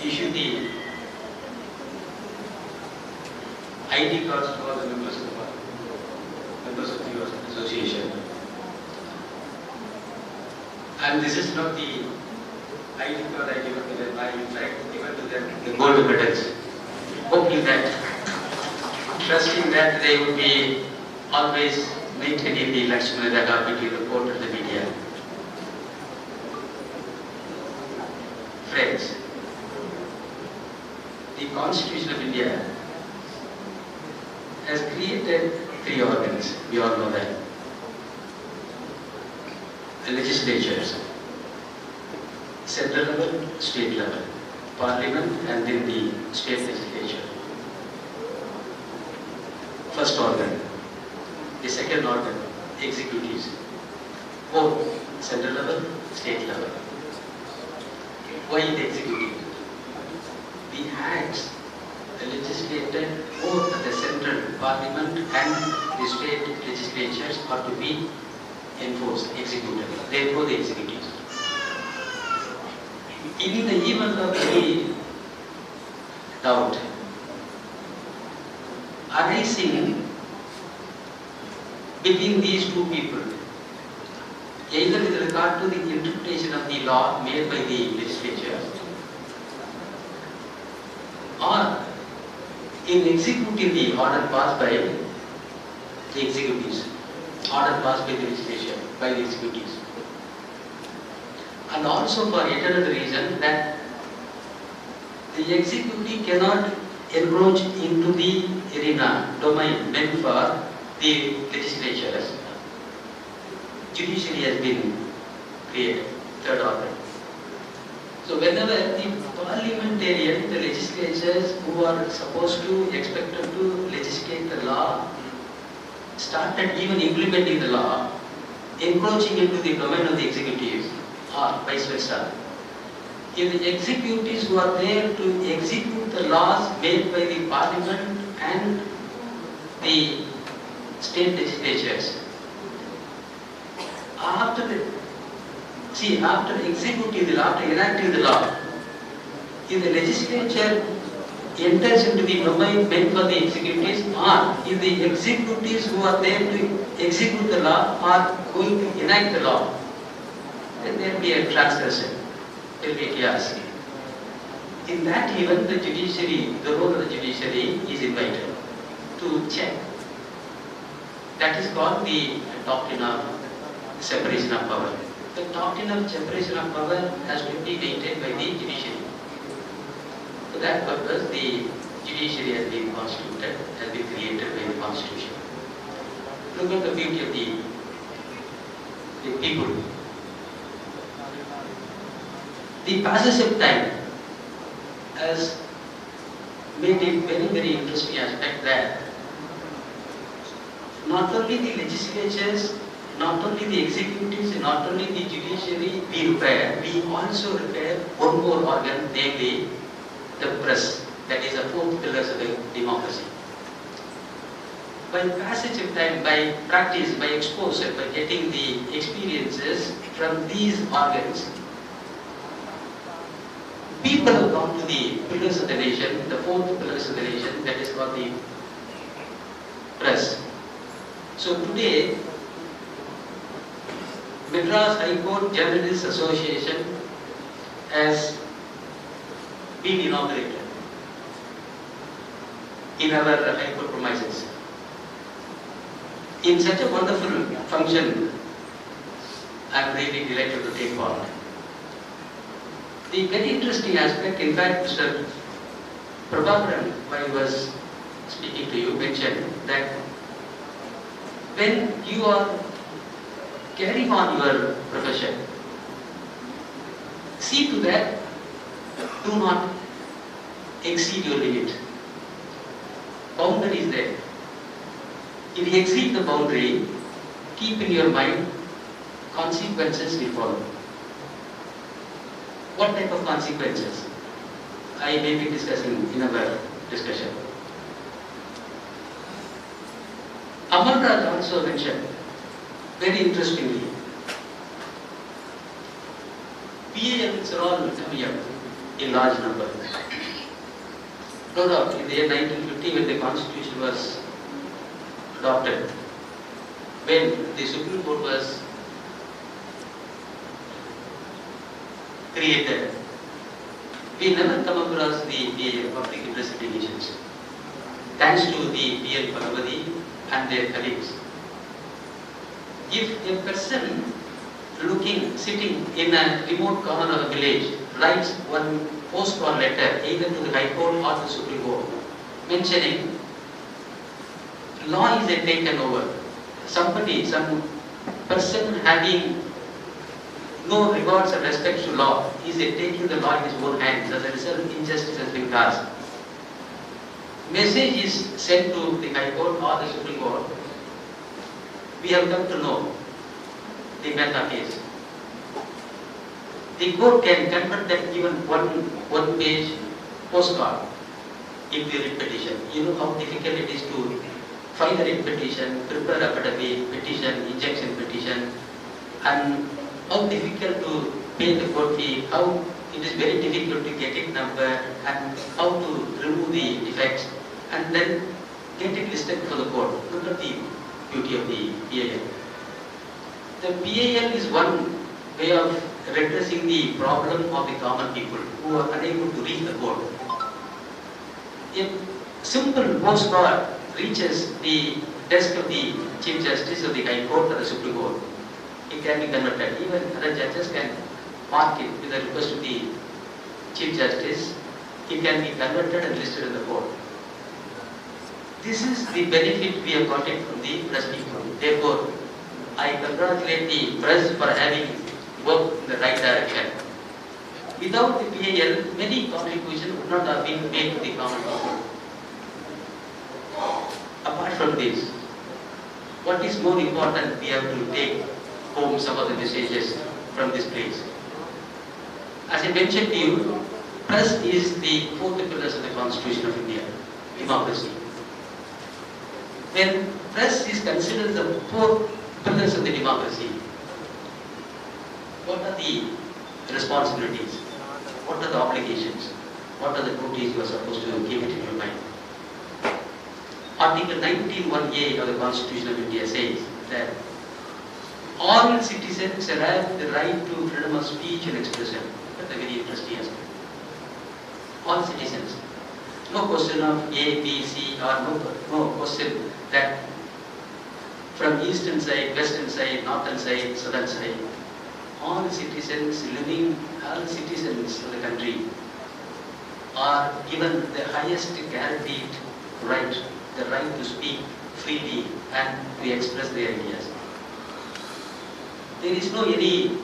issue the ID cards to all the members of the association. And this is not the ID card I given to them. I in fact given to them the gold medals. Hoping that, trusting that they would be always maintaining the Lakshmana Raga between the court and the media. Friends, the Constitution of India has created 3 organs. We all know that. The legislatures, central level, state level, parliament, and then the state legislature. First organ. The second organ, executives, both central level, state level. Why the executive? The acts, the legislated both at the central parliament and the state legislatures are to be enforced, executed. Therefore, the executives. In the event of any doubt arising between these two people, either with regard to the interpretation of the law made by the legislature or in executing the order passed by the executives, order passed by the legislature, by the executives. And also for yet another reason that the executive cannot encroach into the arena, domain meant for the legislatures. Judiciary has been created, third organ. So whenever the parliamentarian, the legislatures who are supposed to, expected to legislate the law, started even implementing the law, encroaching into the domain of the executives, or vice versa. If the executives who are there to execute the laws made by the parliament and the state legislatures, after executing the law, after enacting the law, if the legislature enters into the domain meant for the executives, or if the executives who are there to execute the law are going to enact the law, then there will be a transgression, there will be chaos. In that event, the judiciary, the role of the judiciary is invited to check. That is called the doctrine of separation of power. The doctrine of separation of power has to be maintained by the judiciary. For that purpose, the judiciary has been constituted, has been created by the Constitution. Look at the beauty of the people. The passage of time has made a very, very interesting aspect that not only the legislatures, not only the executives, not only the judiciary we repair, we also repair one more organ, namely the press, that is the 4th pillars of the democracy. By passage of time, by practice, by exposure, by getting the experiences from these organs, people have gone to the pillars of the nation, the 4th pillars of the nation, that is called the press. So today, Madras High Court Journalists Association has been inaugurated in our High Court premises. In such a wonderful function, I am really delighted to take part. The very interesting aspect, in fact, Mr. Prabhakaran, while he was speaking to you, mentioned that when you are carrying on your profession, see to that, do not exceed your limit. Boundary is there. If you exceed the boundary, keep in your mind, consequences will follow. What type of consequences? I may be discussing in our discussion. Amal Raj also mentioned, very interestingly, PALs are all coming up. in large number. No doubt, in the year 1950, when the Constitution was adopted, when the Supreme Court was created, we never come across the public interest litigations. Thanks to the P.L. Parvati and their colleagues. If a person sitting in a remote corner of a village writes one postcard letter either to the High Court or the Supreme Court mentioning law is taken over, some person having no regards or respect to law is taking the law in his own hands, as a result injustice has been caused. Message is sent to the High Court or the Supreme Court. We have come to know the meta case. The court can convert that even one page postcard into a writ petition. You know how difficult it is to file a writ petition, prepare a petition, injunction petition, and how difficult to pay the court fee, how it is very difficult to get it numbered, and how to remove the defects, and then get it listed for the court. Look at the beauty of the PAL. The PAL is one way of redressing the problem of the common people who are unable to reach the court. A simple postcard reaches the desk of the Chief Justice of the High Court or the Supreme Court. It can be converted. Even other judges can mark it with a request to the Chief Justice. It can be converted and listed in the court. This is the benefit we have got it from the press people. Therefore, I congratulate the press for having worked in the right direction. Without the PAL, many contributions would not have been made to the common people. Apart from this, what is more important, we have to take home some of the messages from this place. As I mentioned to you, press is the fourth pillars of the Constitution of India, democracy. When press is considered the four pillars of the democracy, what are the responsibilities? What are the obligations? What are the duties you are supposed to keep it in your mind? Article 19(1)(a) of the Constitution of India says that all citizens have the right to freedom of speech and expression. That's a very interesting aspect. All citizens. No question of A, B, C, or no question that from eastern side, western side, northern side, southern side. All citizens of the country are given the highest guaranteed right, the right to speak freely and to express their ideas. There is no any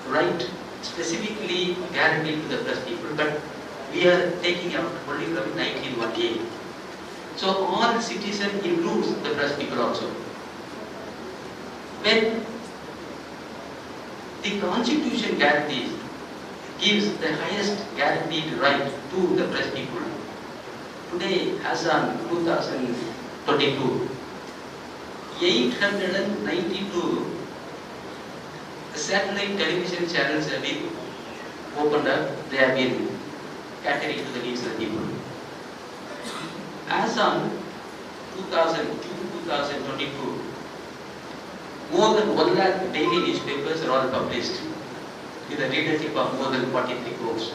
right specifically guaranteed to the press people, but we are taking out only from 19(1)(a). So all citizens includes the press people also. When the Constitution gives the highest guaranteed right to the press people. Today, as on 2022, 892 satellite television channels have been opened up. They have been catering to the needs of the people. As on 2022, more than 1 lakh daily newspapers are all published with a readership of more than 43 crores.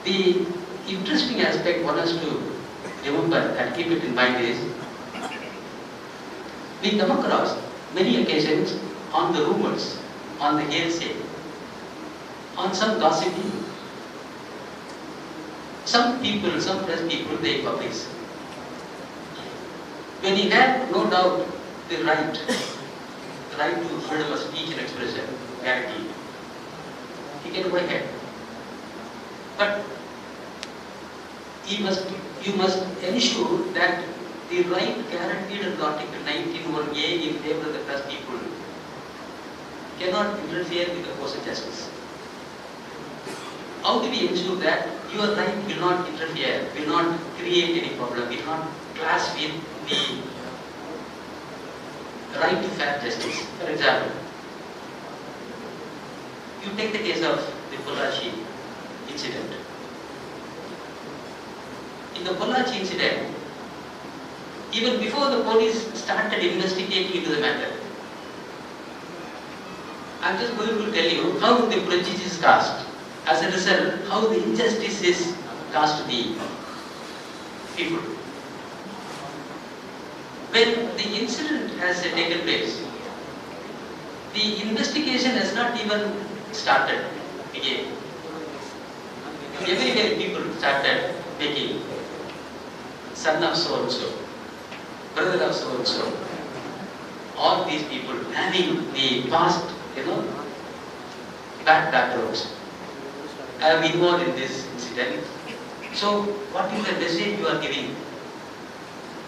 The interesting aspect one has to remember and keep it in mind is, we come across many occasions on the rumors, on the hearsay, on some gossiping. Some press people, they publish. When you have no doubt the right to freedom of speech and expression guaranteed, you can go ahead. But you must ensure that the right guaranteed in Article 19(1)(a) in favor of the press people cannot interfere with the course of justice. How do we ensure that your right will not interfere, will not create any problem, will not clash with the right to fair justice? For example, you take the case of the Pollachi incident. In the Pollachi incident, even before the police started investigating into the matter, I am just going to tell you how the prejudice is cast. As a result, how the injustice is cast to the people. When the incident has taken place, the investigation has not even started again. Everywhere people started making son of so and so, brother of so and so. All these people having the past, bad backgrounds, have involved in this incident. So, what is the message you are giving?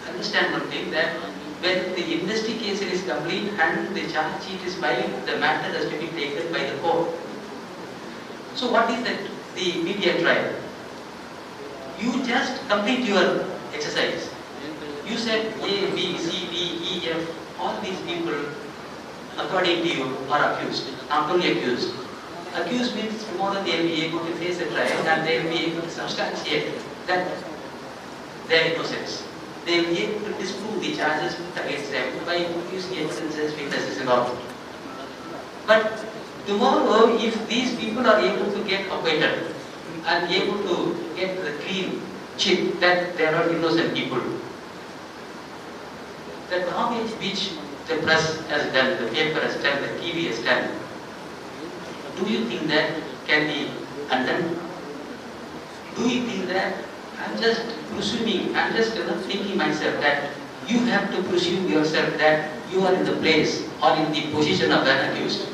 Understand one thing, that when the investigation is complete and the charge sheet is filed, the matter has to be taken by the court. So, what is that? The media trial. You just complete your exercise. You said A, B, C, D, E, F, all these people, according to you, are accused. Not only accused. Accused means tomorrow they will be able to face a trial and they will be able to substantiate that their innocence. They will be able to disprove the charges put against them by producing evidences, witnesses and all. But tomorrow, if these people are able to get acquitted and able to get the clean chip that they are innocent people, the damage which the press has done, the paper has done, the TV has done, do you think that can be undone? Do you think that, I'm just presuming, I'm just thinking myself that you have to presume yourself that you are in the place or in the position of an accused.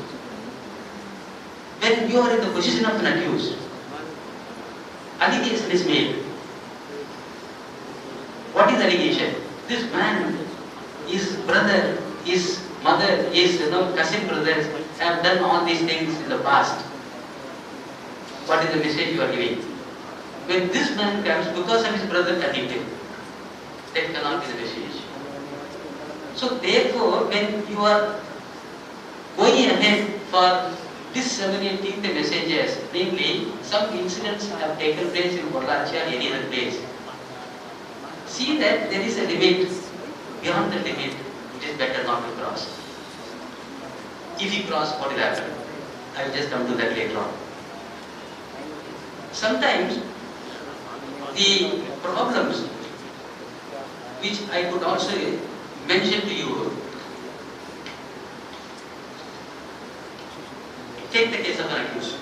When you are in the position of an accused, allegation is made. What is allegation? This man, his brother, his mother, his cousin brothers have done all these things in the past. What is the message you are giving? When this man comes because of his brother convicted, that cannot be the message. So therefore, when you are going ahead for disseminating the messages, namely some incidents have taken place in Pollachi or any other place, see that there is a limit. Beyond the limit, it is better not to cross. If you cross, what will happen? I will just come to that later on. Sometimes the problems which I could also mention to you, take the case of an accused.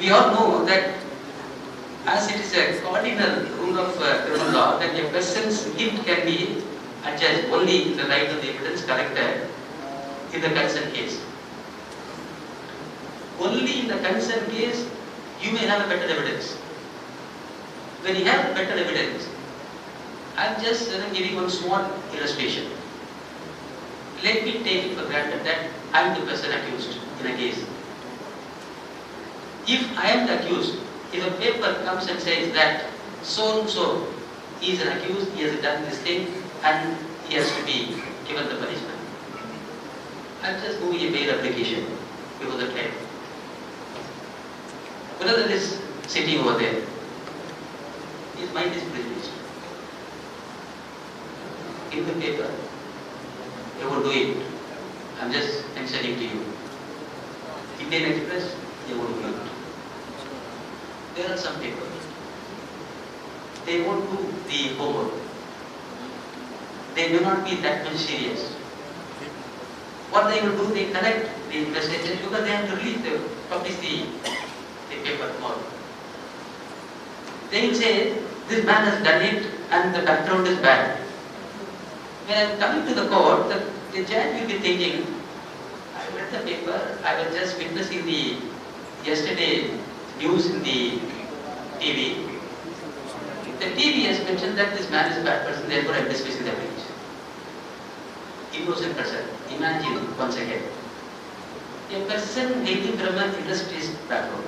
We all know that as it is a cardinal rule of criminal law, that a person's guilt can be adjudged only in the light of the evidence collected in the concerned case. Only in the concerned case, you may have a better evidence. When you have better evidence, I am just giving one small illustration. Let me take it for granted that I am the person accused in a case. If I am the accused, if a paper comes and says that so and so is an accused, he has done this thing and he has to be given the punishment, I am just moving a bail application before the trial. Brother is sitting over there. His mind is privileged. In the paper, they won't do it. I am just mentioning to you. Indian Express, they won't do it. There are some people. They won't do the homework. They may not be that much serious. What they will do, they collect the investigation because they have to release publish the paper tomorrow. They will say, this man has done it and the background is bad. When I am coming to the court, the judge will be thinking, I read the paper, I was just witnessing the yesterday news in the TV. The TV has mentioned that this man is a bad person, therefore I am dismissing the application. Innocent person. Imagine once again. A person hailing from an industrious background.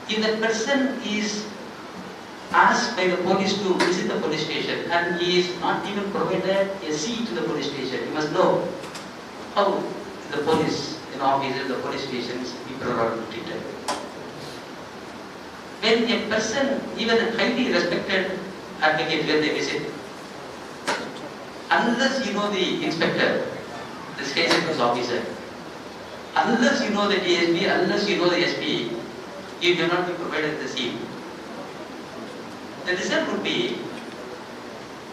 If that person is asked by the police to visit the police station and he is not even provided a seat to the police station, you must know how the police in offices, the police stations, people are all treated. When a person, even a highly respected advocate, when they visit, unless you know the inspector, the state service officer, unless you know the DSP, unless you know the SP, you cannot be provided the seat. The result would be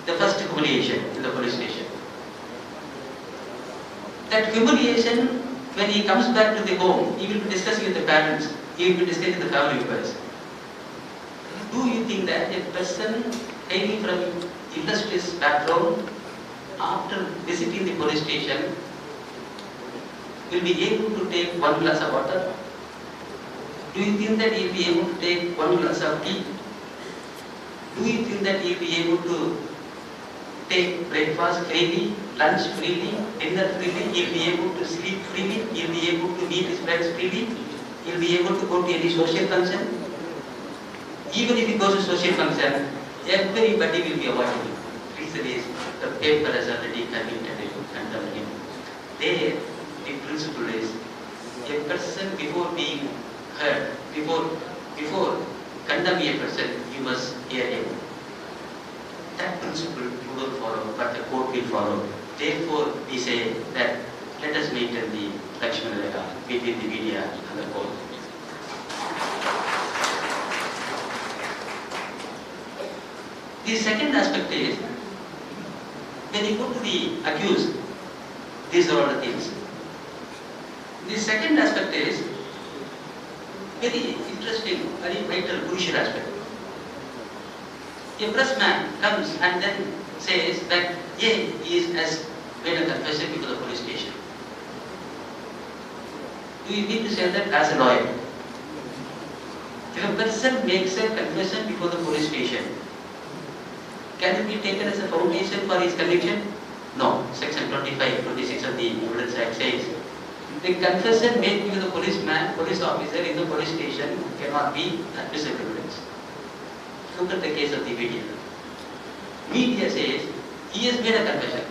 the first humiliation in the police station. That humiliation, when he comes back to the home, he will be discussing with the parents, he will be discussing with the family members. Do you think that a person hailing from illustrious background, after visiting the police station, will be able to take one glass of water? Do you think that he will be able to take one glass of tea? Do you think that he will be able to take breakfast freely, lunch freely, dinner freely? He will be able to sleep freely? He will be able to meet his friends freely? He will be able to go to any social function? Even if he goes to social function, everybody will be avoiding him. Reason is, the paper has already condemned him. There, the principle is, a person before being heard, before condemning a person, you must hear him. That principle you will follow, but the court will follow. Therefore, we say that let us maintain the Lakshmana Rekha between the media and the court. The second aspect is, when you go to the accused, these are all the things. The second aspect is very interesting, very vital, crucial aspect. A pressman comes and then says that he has made a confession before the police station. Do you need to say that as a lawyer? If a person makes a confession before the police station, can it be taken as a foundation for his conviction? No. Section 25, 26 of the Evidence Act says the confession made before the police officer in the police station cannot be admissible evidence. Look at the case of the media. Media says he has made a confession,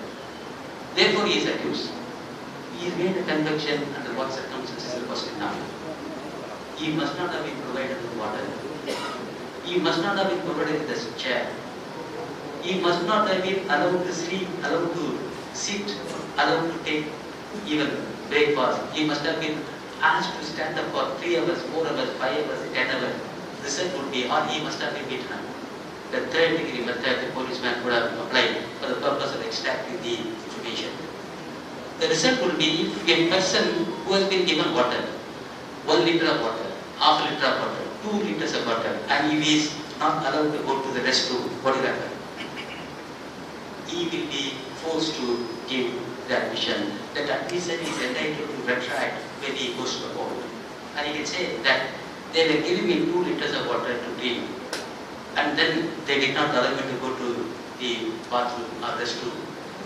therefore he is accused. He has made a conviction under what circumstances is the question now. He must not have been provided with water. He must not have been provided with a chair. He must not have been allowed to sleep, allowed to sit, allowed to take even breakfast. He must have been asked to stand up for 3 hours, 4 hours, 5 hours, 10 hours. The result would be, or he must have been beaten up. The third degree method the policeman would have applied for the purpose of extracting the information. The result will be, if a person who has been given water, 1 liter of water, half a liter of water, 2 liters of water, and if he is not allowed to go to the restroom, what will happen? He will be forced to give the admission. That admission is entitled to retract when he goes to the court. And he can say that they were giving me 2 liters of water to drink, and then they did not allow me to go to the bathroom or restroom.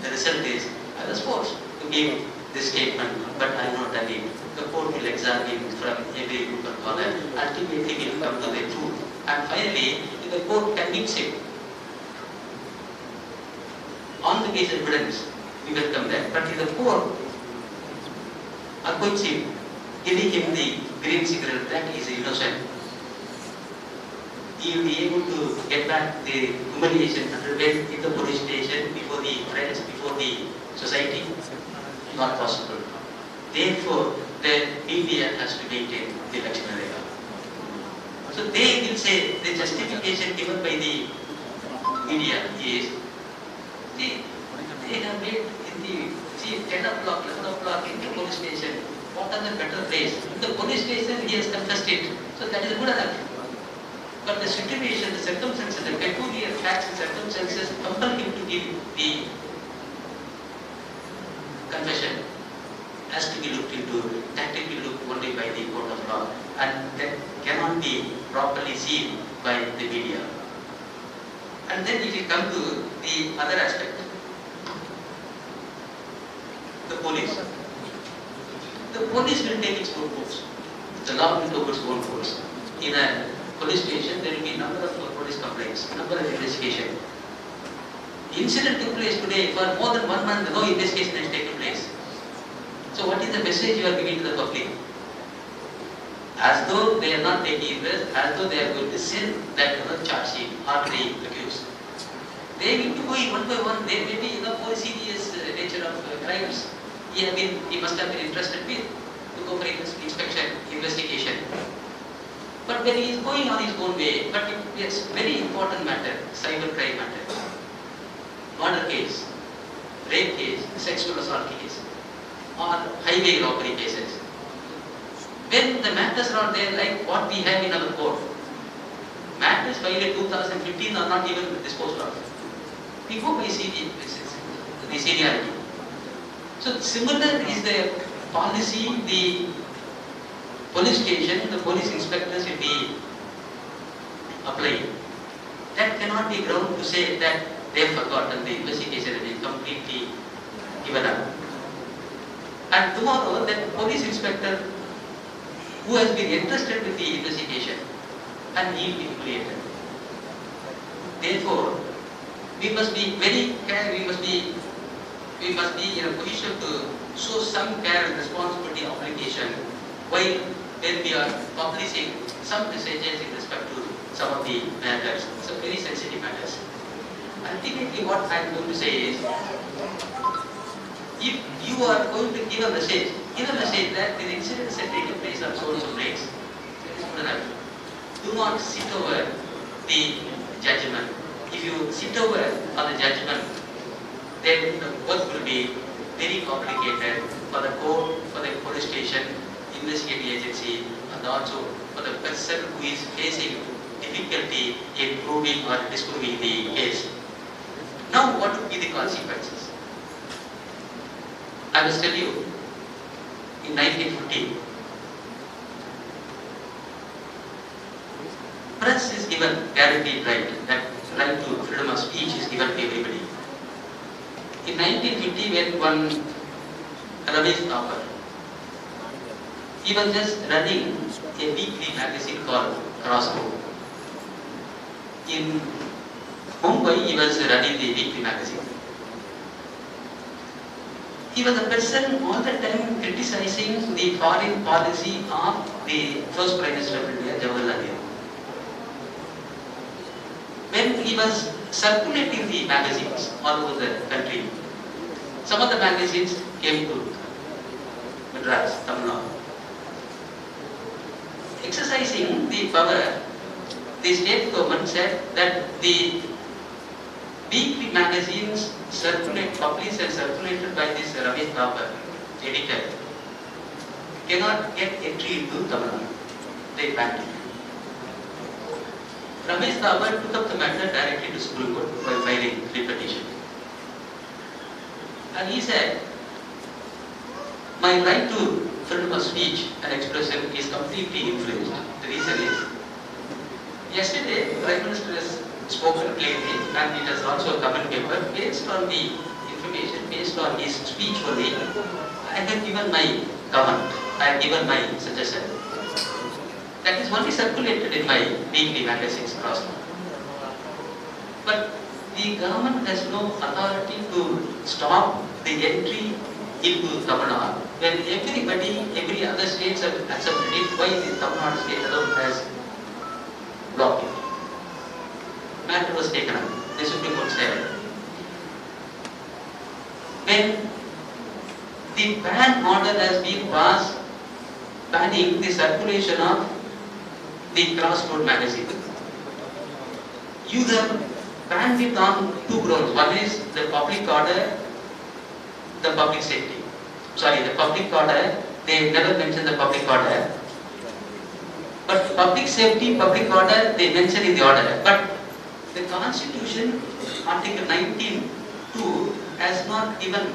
The result is, I was forced to give this statement, but I have not done it. The court will examine from every nook and corner. Ultimately, we will come to the truth. And finally, if the court convicts him on the case of evidence, we will come there. But if the court acquits him, giving him the green cigarette, that he is innocent, he will be able to get back the humiliation underwent in the police station, before the friends, before the society. Not possible. Therefore, the media has to maintain the Lakshmana Rekha. So they will say the justification given by the media is, they have made in the 10 o'clock, 11 o'clock in the police station. What are the better place? In the police station he has confessed it. So that is good enough. But the situation, the circumstances, the peculiar facts and circumstances compel him to give the confession. Has to be looked into. That will be looked only by the court of law, and that cannot be properly seen by the media. And then if you come to the other aspect, the police. The police will take its own course. The law will take its own course. In a police station, there will be a number of police complaints, number of investigation. Incident took place today. For more than 1 month, no investigation has taken place. So what is the message you are giving to the public? As though they are not taking interest, as though they are going to send that charge sheet or the accused. They will be going one by one. There may be more serious nature of crimes. He must have been interested with to go for inspection, investigation. But when he is going on his own way, but it's very important matter, cyber crime matter, murder case, rape case, sexual assault case, or highway robbery cases. When the matters are there like what we have in our court, matters filed in 2015 are not even disposed of. We go by the seniority. So similar is the policy, the police station, the police inspectors will be applying. That cannot be ground to say that they have forgotten the investigation and is completely given up. And tomorrow that police inspector who has been entrusted with the investigation and he will be humiliated. Therefore, we must be very careful, we must be in a position to show some care and responsibility application while when we are publishing some messages in respect to some of the matters, some very sensitive matters. Ultimately what I am going to say is, if you are going to give a message that the incidents that take place on so and so days, do not sit over the judgment. If you sit over on the judgment, then the work will be very complicated for the court, for the police station, investigating agency, and also for the person who is facing difficulty in proving or disproving the case. Now, what would be the consequences? I must tell you, in 1950, press is given guaranteed right, that right to freedom of speech is given to everybody. In 1950, when one Ramesh Thapar, he was just running a weekly magazine called Crossroad. In Mumbai, he was running the weekly magazine. He was a person all the time criticizing the foreign policy of the first Prime Minister of India, Jawaharlal Nehru. When he was circulating the magazines all over the country, some of the magazines came to Madurai, Tamil Nadu. Exercising the power, the state government said that the weekly magazines published and circulated by this Ramesh Thapar, editor, cannot get entry into Tamil Nadu. They banned it. Ramesh Thapar took up the matter directly to Supreme Court by filing a petition. And he said, my right to freedom of speech and expression is completely infringed. The reason is, yesterday the Prime Minister has spoken clearly, and it has also come in paper, based on the information, based on his speech only, I have given my comment, I have given my suggestion. That is only circulated in my weekly magazines across the world. But the government has no authority to stop the entry into Tamil Nadu. When every other states have accepted it, why the Tamil Nadu state alone has blocked it? Matter was taken up. The Supreme Court said, when the ban order has been passed banning the circulation of the Crossroad magazine, you have banned it on two grounds. One is the public order, the public safety. Sorry, the public order, they never mention the public order. But public safety, public order, they mention in the order. But the Constitution, Article 19(2) has not given,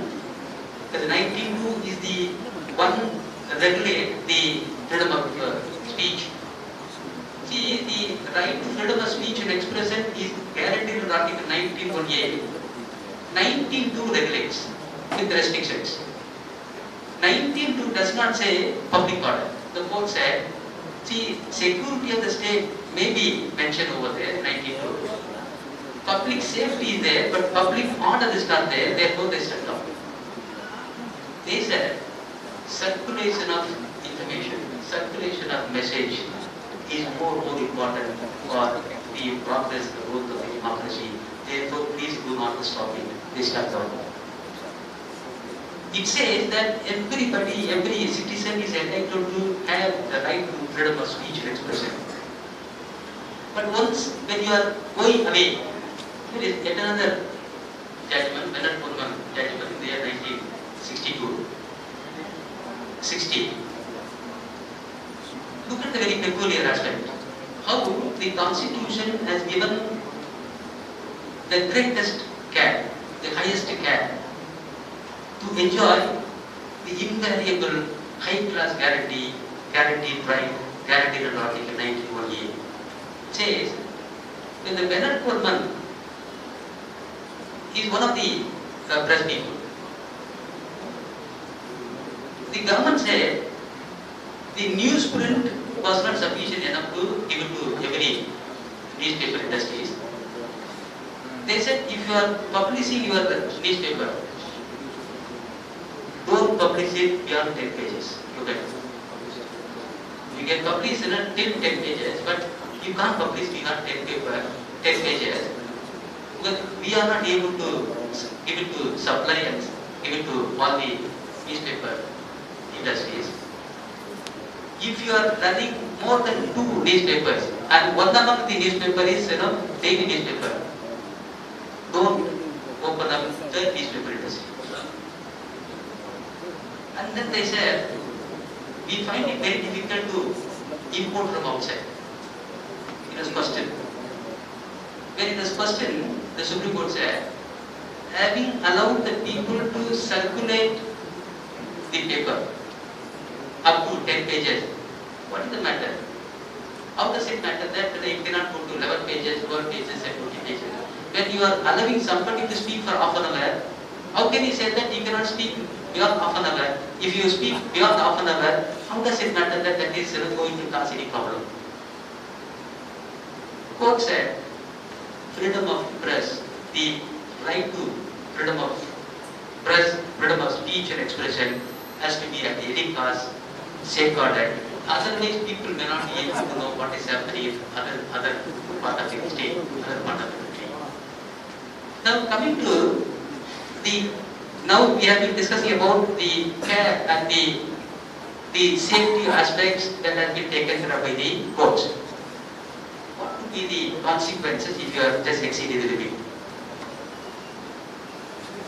because 19(2) is the one regulate the freedom of speech. See, the right to freedom of speech and expression is guaranteed in Article 19(1)(a). 19(2) regulates with restrictions. 19(2) does not say public order. The court said, see, security of the state may be mentioned over there, 19(2). Public safety is there, but public order is not there, therefore they shut down. They said, circulation of information, circulation of message is more important for the progress, the growth of the democracy. Therefore, please do not stop it. This shut down. It says that everybody, every citizen is entitled to have the right to freedom of speech and expression. But once when you are going away, there is yet another judgment, judgment in the year 1962, 60. Look at the very peculiar aspect. How the Constitution has given the greatest care, the highest care, to enjoy the invariable high-class guaranteed right, guaranteed under Article 91A. It says, when the Bernard Coleman is one of the press people, the government said the newsprint was not sufficient enough to give it to every newspaper industries. They said, if you are publishing your newspaper, don't publish it beyond 10 pages. You can publish in a 10 pages, but you can't publish beyond 10 pages. Because we are not able to give it to suppliers, give it to all the newspaper industries. If you are running more than 2 newspapers, and one among the newspaper is daily newspaper, don't open up the newspaper industry. And then they said, we find it very difficult to import from outside. It was questioned. When it was questioned, the Supreme Court said, having allowed the people to circulate the paper up to 10 pages, what is the matter? How does it matter that you cannot go to 11 pages, 12 pages and 20 pages? When you are allowing somebody to speak for half an hour, how can you say that you cannot speak beyond half an hour? If you speak beyond half an hour, how does it matter that that is going to cause any problem? Court said, freedom of press, the right to freedom of press, freedom of speech and expression has to be at any cost safeguarded. Otherwise, people may not be able to know what is happening in other part of the state, other part of the country. Now, coming to now we have been discussing about the care and the safety aspects that have been taken care of by the courts. What would be the consequences if you have just exceeded the limit?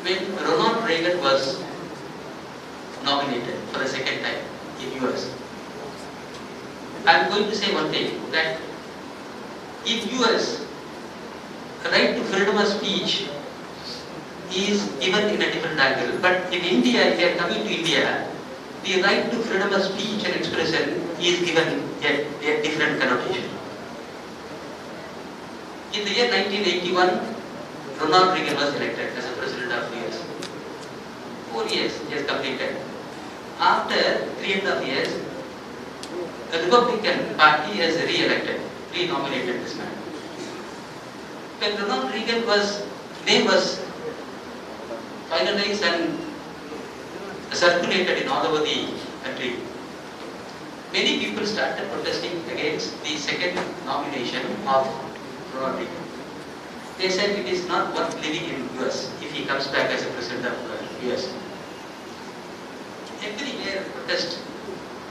When Ronald Reagan was nominated for the second time in US, I am going to say one thing, that in US, right to freedom of speech is given in a different angle. But in India, if you are coming to India, the right to freedom of speech and expression is given a different connotation. In the year 1981, Ronald Reagan was elected as the president of the US. 4 years he has completed. After 3.5 years, the Republican Party has re-nominated this man. When Ronald Reagan's name was finalized and circulated in all over the country, many people started protesting against the second nomination of Ronald Reagan. They said it is not worth living in US if he comes back as a president of US. Everywhere protests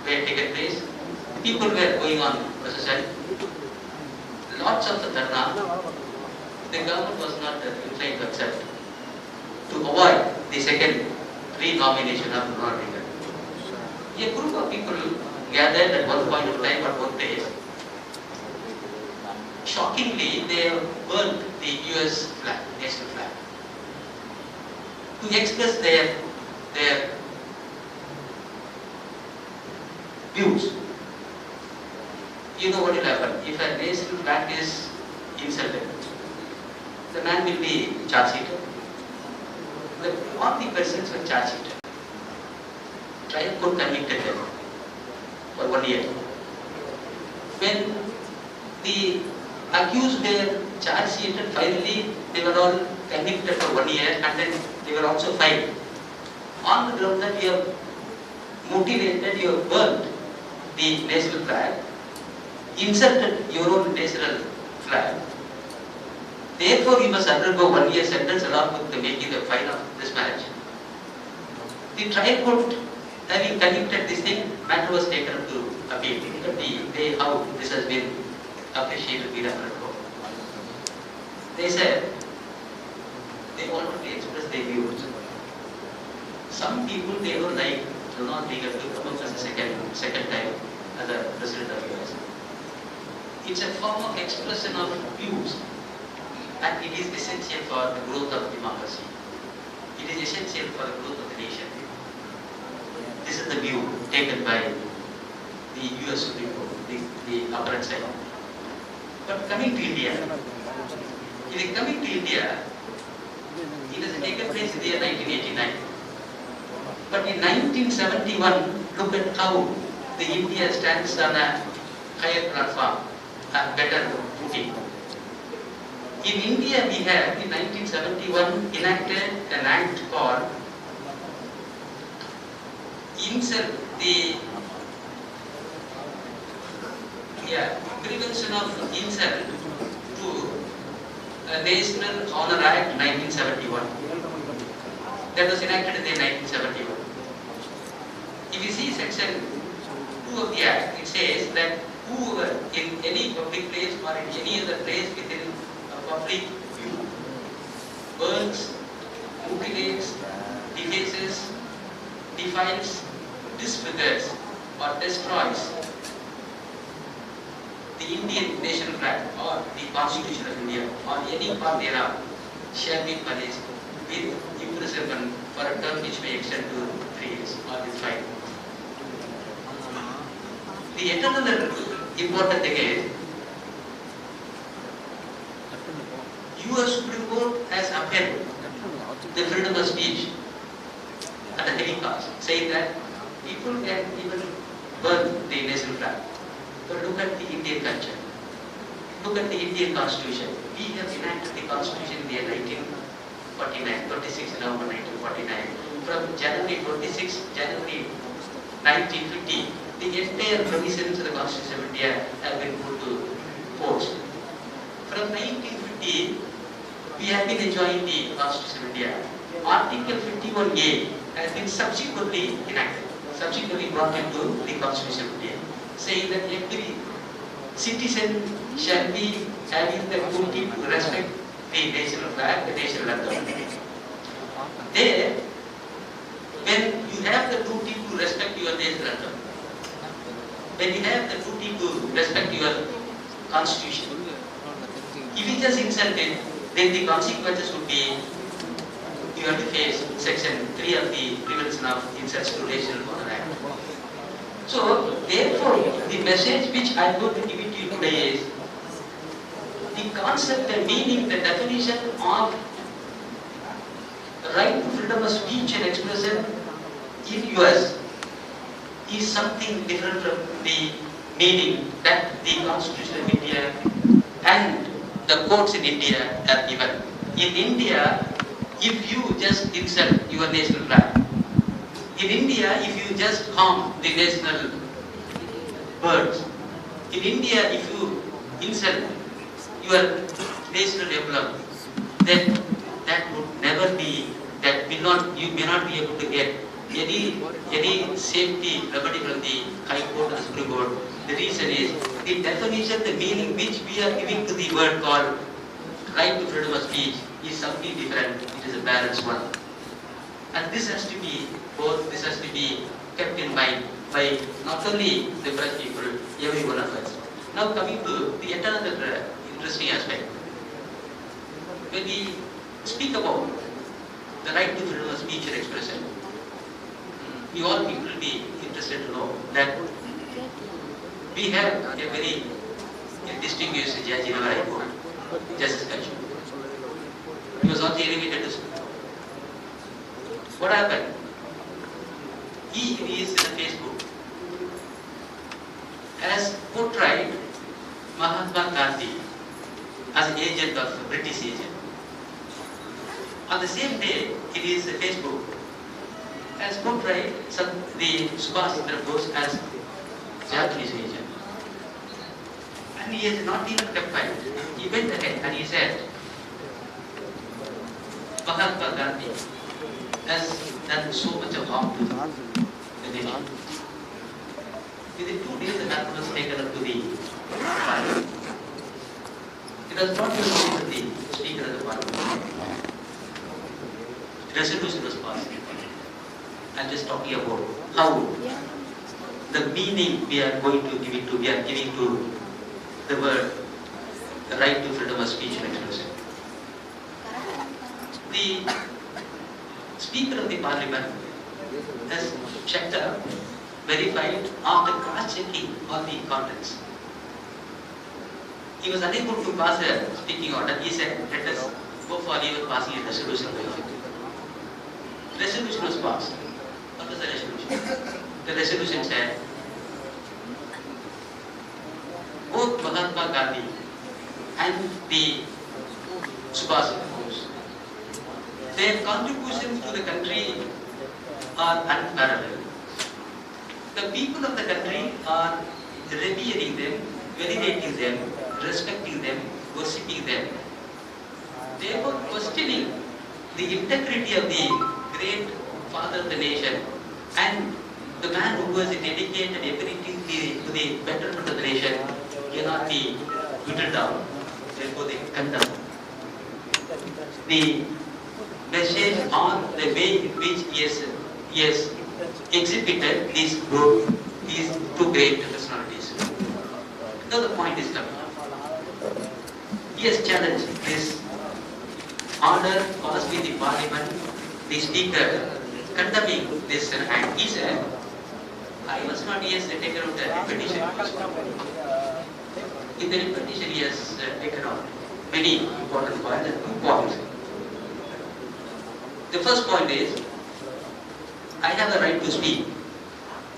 were taken place. People were going on procession. Lots of the dharna, the government was not inclined to accept, to avoid the second re-nomination of Ronald Reagan. A group of people gathered at one point of time at one place. Shockingly, they burned the US flag, national flag, to express their views. You know what will happen if a national flag is insulted? The man will be charged sheeted. All the persons were charged sheeted. Trial court convicted them for 1 year. When the accused were charged sheeted, finally they were all convicted for 1 year, and then they were also fined. On the ground that we have mutilated, you have burnt the national flag, inserted your own national flag. Therefore, you must undergo 1 year sentence along with making the fine of this marriage. The trial court, having convicted this thing, matter was taken to appeal. But the way how this has been appreciated by the court. They said they wanted to express their views. Some people they don't like, do not think to come up as a second time as a president of US. It's a form of expression of views, and it is essential for the growth of democracy. It is essential for the growth of the nation. This is the view taken by the US Supreme Court, the upper side. But coming to India, it has taken place in the year 1989. But in 1971, look at how the India stands on a higher platform and better footing. In India, we have in 1971 enacted an act called Prevention of Insult to National Honor Act 1971. That was enacted in 1971. If you see section 2 of the act, it says that whoever in any public place or in any other place within a public view burns, mutilates, defaces, defiles, disfigures or destroys the Indian national flag or the Constitution of India or any part thereof shall be punished with imprisonment for a term which may extend to 3 years or is fine. The another important thing is US Supreme Court has upheld the freedom of speech at a heavy cost, saying that people can even burn the national flag. But look at the Indian culture. Look at the Indian Constitution. We have enacted the Constitution in the year 1949, 26 November 1949. From January 1950, the entire provisions of the Constitution of India have been put to force. From 1950, we have been enjoying the Constitution of India. Article 51A has been subsequently enacted, subsequently brought into the Constitution of India, saying that every citizen shall be having the duty to respect the national flag, the national anthem. There, when you have the duty to respect your national anthem, when you have the duty to respect your constitution, if you just insult it, then the consequences would be you have to face section 3 of the Prevention of Insults to National Honor Act. So, therefore, the message which I am going to give it to you today is the concept, the meaning, the definition of right to freedom of speech and expression in US is something different from the meaning that the Constitution of India and the courts in India have given. In India, if you just insult your national flag, in India, if you just harm the national birds, in India, if you insult your national emblem, then that would never be, you may not be able to get any safety remedy from the High Court or the Supreme Court. The reason is the definition, the meaning which we are giving to the word called right to freedom of speech is something different. It is a balanced one. And this has to be kept in mind by not only the French people, every one of us. Now coming to the another interesting aspect. When we speak about the right to freedom of speech and expression, we all people will be interested to know that we have a very distinguished judge in our High Court, Justice Kachur. He was also elevated to Supreme Court. What happened? He is in Facebook has portrayed Mahatma Gandhi as an agent of a British agent. On the same day, in his Facebook, has portrayed the Subhash Chandra Bose as Japanese agent. And he has not even kept quiet. He went ahead and he said, Mahatma Gandhi has done so much of harm to the nation. Within 2 days, the matter was taken up to the parliament. It was brought to the Speaker of the Parliament. The resolution was passed. I'm just talking about how the meaning we are going to give it to, we are giving to the word, the right to freedom of speech and expression. The Speaker of the Parliament has checked up, verified after cross-checking all the contents. He was unable to pass a speaking order. He said, let us go for even passing a resolution by effect. Resolution was passed. What was the resolution? The resolution said, both Mahatma Gandhi and the Subhash Chandra Bose, their contributions to the country are unparalleled. The people of the country are revering them, venerating them, respecting them, worshipping them. Therefore, questioning the integrity of the great father of the nation and the man who was dedicated everything to the betterment of the nation cannot be whittled down. Therefore, they condemn. The message on the way in which he has exhibited these two great personalities. Now the point is coming. He has challenged this order passed in the Parliament, the Speaker condemning this, and he said, I was not yet taken out the repetition. In the repetition, he has taken out many important points and 2 points. The first point is, I have the right to speak.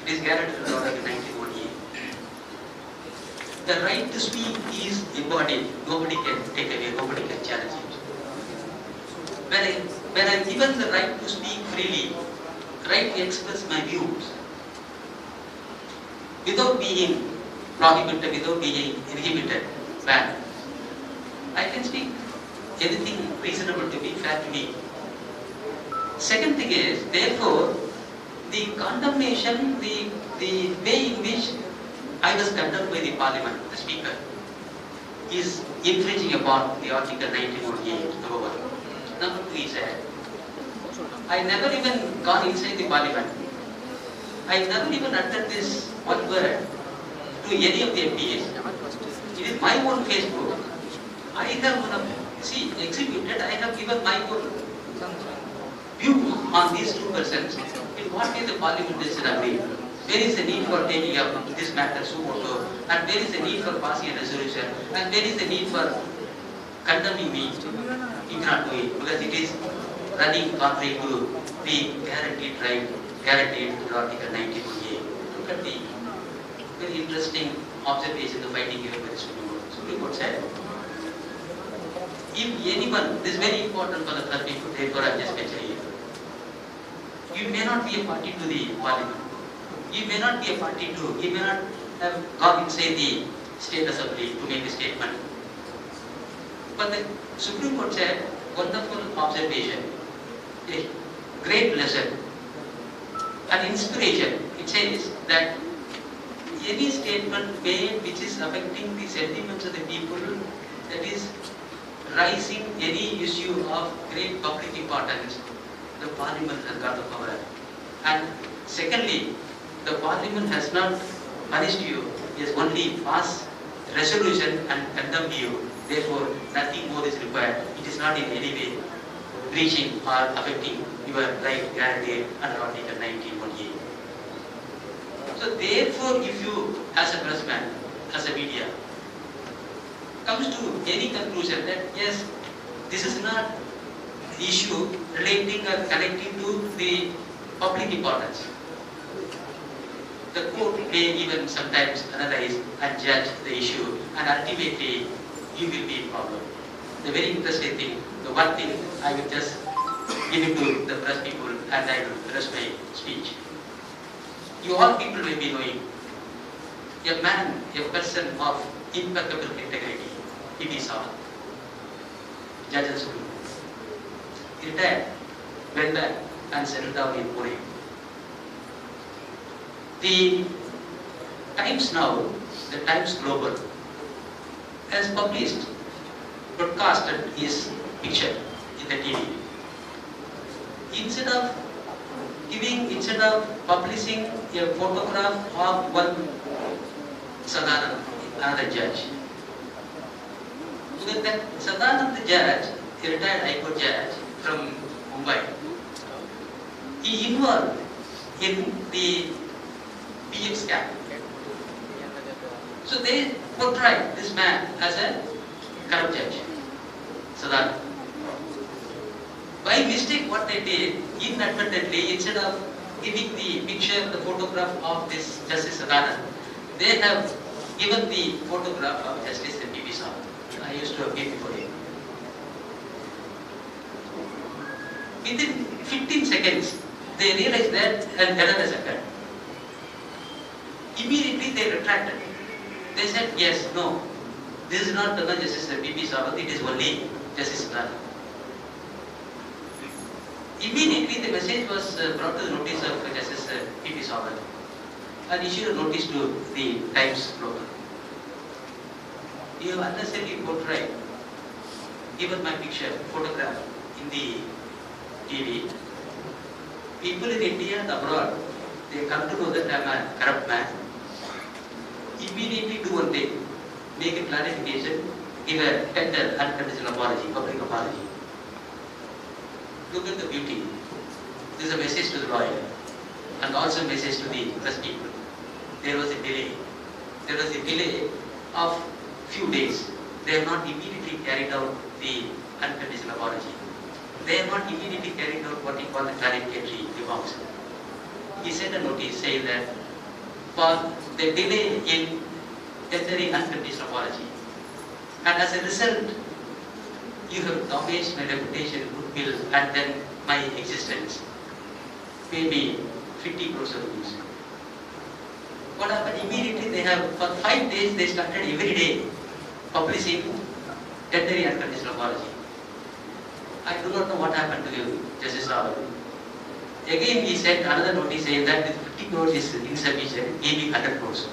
It is guaranteed in Article 1918. The right to speak is embodied. Nobody can take away, nobody can challenge it. When I am given the right to speak freely, right to express my views, without being prohibited, without being inhibited, banned, I can speak anything reasonable to me, fair to me. Second thing is, therefore, the condemnation, the way in which I was condemned by the Parliament, the Speaker, is infringing upon the Article 1918, number 1. Number 2, he said, I never even gone inside the Parliament. I never even uttered this one word to any of the MPs. It is my own Facebook. I have exhibited, I have given my own view on these 2 persons. In what way the Parliament is agreed? There is a need for taking up this matter so moto, and there is a need for passing a resolution, and there is a need for condemning me. You cannot do it because it is running contrary to the guaranteed right, guaranteed to Article 1918. Look at the very interesting observation the fighting here by the Supreme Court. Supreme Court said, if anyone, this is very important for the third people, therefore I am just mentioning it. You may not be a party to the Parliament. You may not be a party to, you may not have gone inside the State Assembly to make a statement. But the Supreme Court said, wonderful observation, a great lesson, an inspiration. It says that any statement made which is affecting the sentiments of the people, that is rising any issue of great public importance, the Parliament has got the power. And secondly, the Parliament has not punished you, it has only passed resolution and condemned you. Therefore, nothing more is required. It is not in any way breaching or affecting your right guaranteed under Article 1918. So therefore, if you, as a pressman, as a media, comes to any conclusion that yes, this is not issue relating or connecting to the public importance, the court may even sometimes analyze and judge the issue, and ultimately you will be in problem. The very interesting thing, the one thing I will just give it to the press people, and I will rest my speech. You all people may be knowing a man, a person of impeccable integrity, P.T. Sawant, Judge and Supreme Court. He retired, went back and settled down in Pune. The Times now, the Times Global, has published, broadcasted his picture in the TV. Instead of publishing a photograph of one Sadanand, another judge, because that Sadanand judge, a retired High Court judge from Mumbai, he involved in the PF scam. So they portrayed this man as a corrupt judge, Sadanand. By mistake, what they did, inadvertently, instead of giving the picture, the photograph of this Justice Adithanar, they have given the photograph of Justice P.V. Sawant. I used to appear before him. Within 15 seconds, they realized that an error has occurred. Immediately they retracted. They said, yes, no, this is not the Justice P.V. Sawant, it is only Justice Adithanar. Immediately the message was brought to the notice of Justice P.T. Sawant and issued a notice to the Times Global. You have unnecessarily portrayed, given my picture, photograph in the TV. People in India and abroad, they come to know that I am a corrupt man. Immediately do one thing, make a clarification, give a tender unconditional apology, public apology. Look at the beauty. This is a message to the lawyer and also a message to the press people. There was a delay. There was a delay of few days. They have not immediately carried out the unconditional apology. They have not immediately carried out what he called the clarificatory remarks. He sent a notice saying that for the delay in tendering unconditional apology, and as a result, you have damaged my reputation, goodwill, and then my existence. Maybe 50 crores of rupees. What happened? Immediately they have, for 5 days, they started every day publishing tendering unconditional apology. I do not know what happened to you, Justice Sawant. Again, he sent another notice saying that 50 crores is insufficient, give me 100 crores.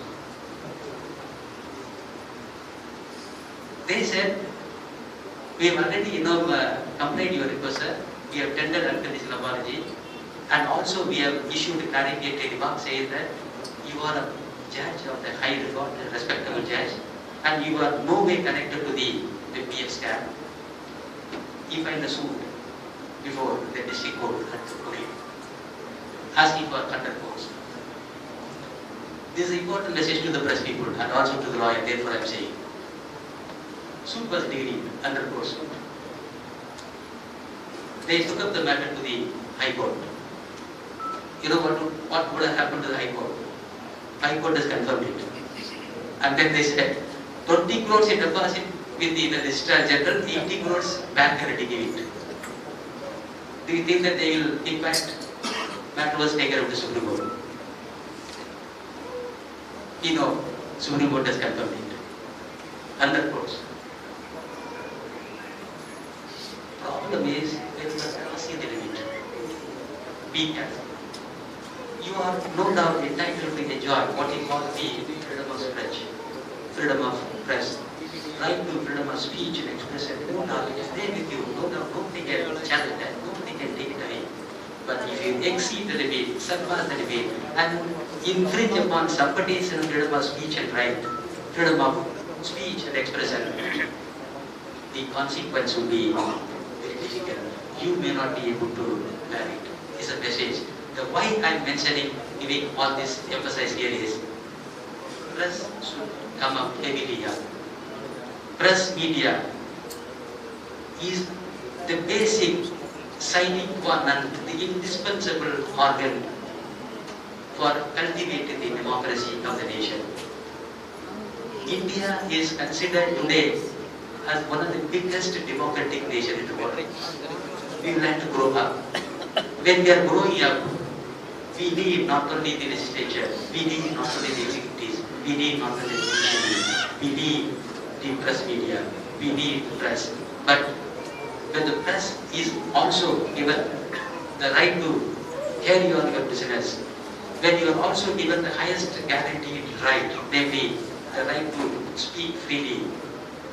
They said, we have already complained your request, sir. We have tendered unconditional apology, and also we have issued a clarificatory remark saying that you are a judge of the high regard, a respectable judge, and you are no way connected to the PF scam. He filed a suit before the district court at Pune, asking for 100 crores. This is an important message to the press people and also to the lawyer, therefore I am saying. Suit was decreed, 100 crores. They took up the matter to the High Court. You know what would have happened to the High Court? High Court has confirmed it. And then they said, 20 crores in deposit with the Registrar General, 80 crores bank already gave it. Do you think that they will keep back? Matter was taken up to Supreme Court. You know, Supreme Court has confirmed it. 100 crores. Problem is, when you are crossing the limit, be careful. You are no doubt entitled to enjoy what you call the freedom of speech, freedom of press, right to freedom of speech and expression. No doubt, it is there with you. No doubt, nobody can challenge that. Nobody can take it away. But if you exceed the limit, surpass the limit, and infringe upon somebody's freedom of speech and right, freedom of speech and expression, the consequence will be very difficult. You may not be able to bear it. It's a message. The why I am mentioning, giving all this emphasis here is, press should come up heavily here. Press media is the basic sine qua non, the indispensable organ for cultivating the democracy of the nation. India is considered today as one of the biggest democratic nations in the world. We will have to grow up. when we are growing up, we need not only the legislature, we need not only the executives, we need not only the judiciary, we need the press media, we need the press. But when the press is also given the right to carry on your business, when you are also given the highest guaranteed right, namely the right to speak freely,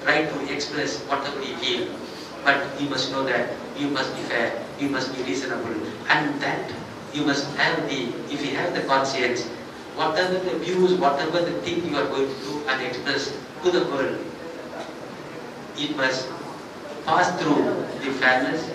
right to express whatever you feel, but you must know that you must be fair, you must be reasonable, and that you must have the, if you have the conscience, whatever the views, whatever the thing you are going to do and express to the world, it must pass through the fairness,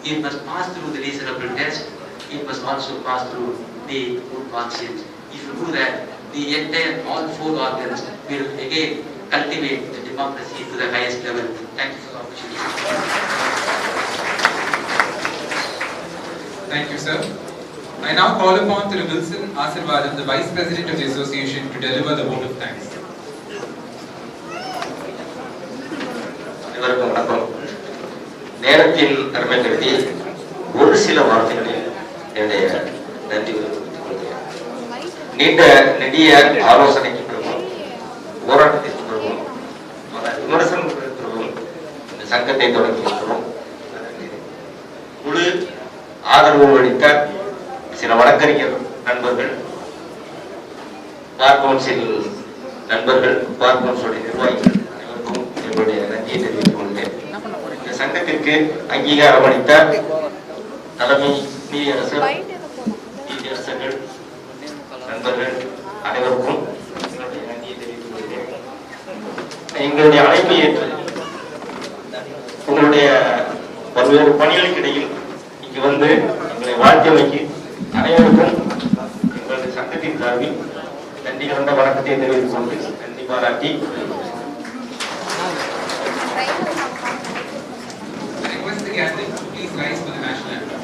it must pass through the reasonable test, it must also pass through the good conscience. If you do that, the entire, all four organs will again cultivate the democracy to the highest level. Thank you for the opportunity. Thank you, sir. I now call upon Thiru Wilson Asirvadan, the Vice President of the Association, to deliver the vote of thanks. அனைவருக்கும் வணக்கம். நேரத்தின் அருமை கருதி ஒரு சில வார்த்தைகளில் என்னுடைய நன்றி தெரிவித்துக் கொள்கிறேன். நீண்ட நெடிய ஆலோசனைக்கு பிறகும் போராட்டத்திற்கு பிறகும் விமர்சனங்களுக்கு பிறகும் இந்த சங்கத்தை தொடங்கி இருக்கிறோம். முழு ஆதரவு அளித்த சில வழக்கறிஞர் நண்பர்கள், பார் கவுன்சில் நண்பர்கள், பார் கவுன்சிலுடைய நிர்வாகிகள் அனைவருக்கும் என்னுடைய நன்றியை தெரிவித்துக் கொள்கிறேன். இந்த சங்கத்திற்கு அங்கீகாரம் அளித்த தலைமை நீதியரசர், நீதியரசர்கள், நண்பர்கள் அனைவருக்கும் என்னுடைய நன்றியை தெரிவித்துக் கொள்கிறேன். எங்களுடைய அழைப்பை ஏற்று உங்களுடைய பல்வேறு பணிகளுக்கு இடையில் இங்கு வந்து எங்களை வாழ்த்தியமைக்கு அனைவருக்கும் எங்களது சங்கத்தின் சார்பில் நன்றி கலந்த வணக்கத்தை தெரிவித்துக் கொண்டு நன்றி பாராட்டி I request the gathering to please rise for the national anthem.